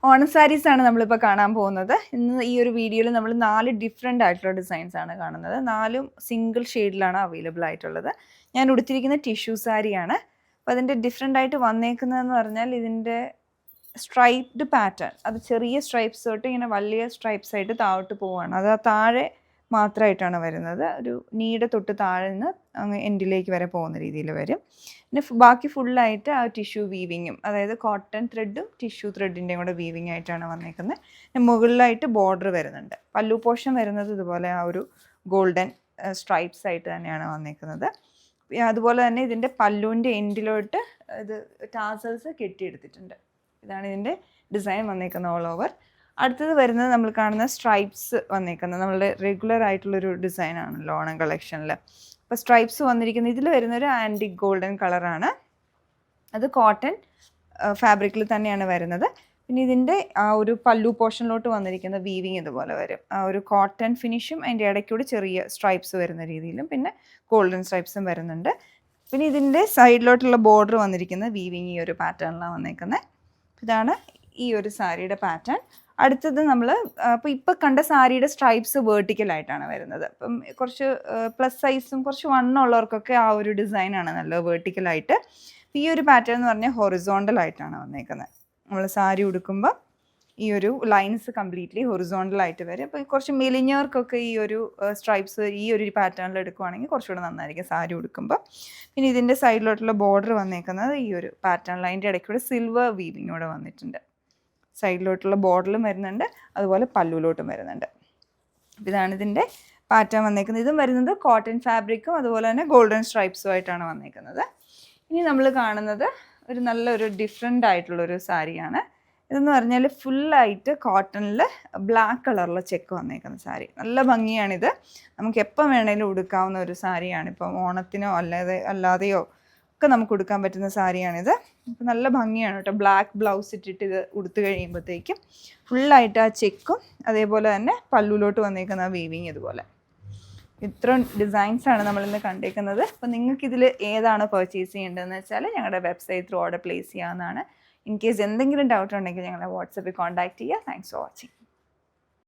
ഓണം സാരീസാണ് നമ്മളിപ്പോൾ കാണാൻ പോകുന്നത്. ഇന്ന് ഈ ഒരു വീഡിയോയിൽ നമ്മൾ 4 ഡിഫറെൻ്റ് ആയിട്ടുള്ള ഡിസൈൻസ് ആണ് കാണുന്നത്. 4ഉം സിംഗിൾ ഷെയ്ഡിലാണ് അവൈലബിൾ ആയിട്ടുള്ളത്. ഞാൻ ഉടുത്തിരിക്കുന്ന ടിഷ്യൂ സാരിയാണ്. അപ്പോൾ അതിൻ്റെ ഡിഫറെൻ്റ് ആയിട്ട് വന്നേക്കുന്നതെന്ന് പറഞ്ഞാൽ ഇതിൻ്റെ സ്ട്രൈപ്ഡ് പാറ്റേൺ, അത് ചെറിയ സ്ട്രൈപ്സ് തൊട്ട് ഇങ്ങനെ വലിയ സ്ട്രൈപ്സ് ആയിട്ട് താഴോട്ട് പോവുകയാണ്. അത് ആ താഴെ മാത്രമായിട്ടാണ് വരുന്നത്. ഒരു നീടെ തൊട്ട് താഴെ നിന്ന് അങ്ങ് എൻഡിലേക്ക് വരെ പോകുന്ന രീതിയിൽ വരും. പിന്നെ ബാക്കി ഫുള്ളായിട്ട് ആ ടിഷ്യൂ വീവിങ്ങും, അതായത് കോട്ടൺ ത്രെഡും ടിഷ്യൂ ത്രെഡിൻ്റെയും കൂടെ വീവിങ് ആയിട്ടാണ് വന്നേക്കുന്നത്. പിന്നെ മുകളിലായിട്ട് ബോർഡർ വരുന്നുണ്ട്. പല്ലു പോർഷൻ വരുന്നത് ഇതുപോലെ ആ ഒരു ഗോൾഡൻ സ്ട്രൈപ്സ് ആയിട്ട് തന്നെയാണ് വന്നേക്കുന്നത്. അതുപോലെ തന്നെ ഇതിൻ്റെ പല്ലുവിൻ്റെ എൻഡിലോട്ട് ഇത് ടാസൽസ് കെട്ടിയെടുത്തിട്ടുണ്ട്. ഇതാണ് ഇതിൻ്റെ ഡിസൈൻ വന്നേക്കുന്നത് ഓൾ ഓവർ. അടുത്തത് വരുന്നത് നമ്മൾ കാണുന്ന സ്ട്രൈപ്സ് വന്നേക്കുന്നത് നമ്മളുടെ റെഗുലർ ആയിട്ടുള്ളൊരു ഡിസൈനാണല്ലോ ഓണം കളക്ഷനിൽ. അപ്പോൾ സ്ട്രൈപ്സ് വന്നിരിക്കുന്നത് ഇതിൽ വരുന്നൊരു ആൻറ്റിക് ഗോൾഡൻ കളറാണ്. അത് കോട്ടൺ ഫാബ്രിക്കിൽ തന്നെയാണ് വരുന്നത്. പിന്നെ ഇതിൻ്റെ ആ ഒരു പല്ലു പോർഷനിലോട്ട് വന്നിരിക്കുന്ന വീവിങ് ഇതുപോലെ വരും. ആ ഒരു കോട്ടൺ ഫിനിഷും അതിൻ്റെ ഇടയ്ക്കൂടി ചെറിയ സ്ട്രൈപ്സ് വരുന്ന രീതിയിലും പിന്നെ ഗോൾഡൻ സ്ട്രൈപ്സും വരുന്നുണ്ട്. പിന്നെ ഇതിൻ്റെ സൈഡിലോട്ടുള്ള ബോർഡർ വന്നിരിക്കുന്നത് വീവിങ് ഈ ഒരു പാറ്റേണിലാണ് വന്നേക്കുന്നത്. ഇതാണ് ഈ ഒരു സാരിയുടെ പാറ്റേൺ. അടുത്തത് നമ്മൾ ഇപ്പോൾ കണ്ട സാരിയുടെ സ്ട്രൈപ്സ് വേർട്ടിക്കലായിട്ടാണ് വരുന്നത്. അപ്പം കുറച്ച് പ്ലസ് സൈസും കുറച്ച് വണ്ണമുള്ളവർക്കൊക്കെ ആ ഒരു ഡിസൈനാണ് നല്ലത് വേർട്ടിക്കലായിട്ട്. ഈ ഒരു പാറ്റേൺ എന്ന് പറഞ്ഞാൽ ഹൊറിസോണ്ടലായിട്ടാണ് വന്നേക്കുന്നത്. നമ്മൾ സാരി ഉടുക്കുമ്പോൾ ഈ ഒരു ലൈൻസ് കംപ്ലീറ്റ്ലി ഹൊറിസോണ്ടലായിട്ട് വരും. അപ്പോൾ കുറച്ച് മെലിഞ്ഞവർക്കൊക്കെ ഈ ഒരു സ്ട്രൈപ്സ് ഈ ഒരു പാറ്റേണിൽ എടുക്കുവാണെങ്കിൽ കുറച്ചുകൂടെ നന്നായിരിക്കും സാരി ഉടുക്കുമ്പോൾ. പിന്നെ ഇതിൻ്റെ സൈഡിലോട്ടുള്ള ബോർഡർ വന്നേക്കുന്നത് ഈ ഒരു പാറ്റേണിൽ, അതിൻ്റെ ഇടയ്ക്കൂടെ സിൽവർ വീവിങ്ങോടെ വന്നിട്ടുണ്ട്. സൈഡിലോട്ടുള്ള ബോർഡറിലും വരുന്നുണ്ട്, അതുപോലെ പല്ലുവിലോട്ടും വരുന്നുണ്ട്. ഇതാണ് ഇതിൻ്റെ പാറ്റേൺ വന്നേക്കുന്നത്. ഇതും വരുന്നത് കോട്ടൺ ഫാബ്രിക്കും അതുപോലെ തന്നെ ഗോൾഡൻ സ്ട്രൈപ്സും ആയിട്ടാണ് വന്നേക്കുന്നത്. ഇനി നമ്മൾ കാണുന്നത് ഒരു നല്ലൊരു ഡിഫറെൻ്റ് ആയിട്ടുള്ളൊരു സാരിയാണ്. ഇതെന്ന് പറഞ്ഞാൽ ഫുള്ളായിട്ട് കോട്ടണിൽ ബ്ലാക്ക് കളറിൽ ചെക്ക് വന്നേക്കുന്ന സാരി. നല്ല ഭംഗിയാണിത്. നമുക്ക് എപ്പം വേണേലും ഉടുക്കാവുന്ന ഒരു സാരിയാണ്. ഇപ്പം ഓണത്തിനോ അല്ലാതെയോ ഒക്കെ നമുക്ക് ഉടുക്കാൻ പറ്റുന്ന സാരിയാണിത്. അപ്പം നല്ല ഭംഗിയാണ് കേട്ടോ. ബ്ലാക്ക് ബ്ലൗസ് ഇട്ടിട്ട് ഇത് ഉടുത്ത് കഴിയുമ്പോഴത്തേക്കും ഫുള്ളായിട്ട് ആ ചെക്കും അതേപോലെ തന്നെ പല്ലുവിലോട്ട് വന്നേക്കുന്ന ആ വീവിങ് ഇതുപോലെ. ഇത്ര ഡിസൈൻസാണ് നമ്മളിന്ന് കണ്ടേക്കുന്നത്. അപ്പോൾ നിങ്ങൾക്കിതിൽ ഏതാണ് പർച്ചേസ് ചെയ്യേണ്ടതെന്ന് വെച്ചാൽ ഞങ്ങളുടെ വെബ്സൈറ്റ് ത്രൂ ഓർഡർ പ്ലേസ് ചെയ്യാവുന്നതാണ്. ഇൻ കേസ് എന്തെങ്കിലും ഡൗട്ട് ഉണ്ടെങ്കിൽ ഞങ്ങളെ വാട്സപ്പിൽ കോൺടാക്ട് ചെയ്യുക. Thanks for watching.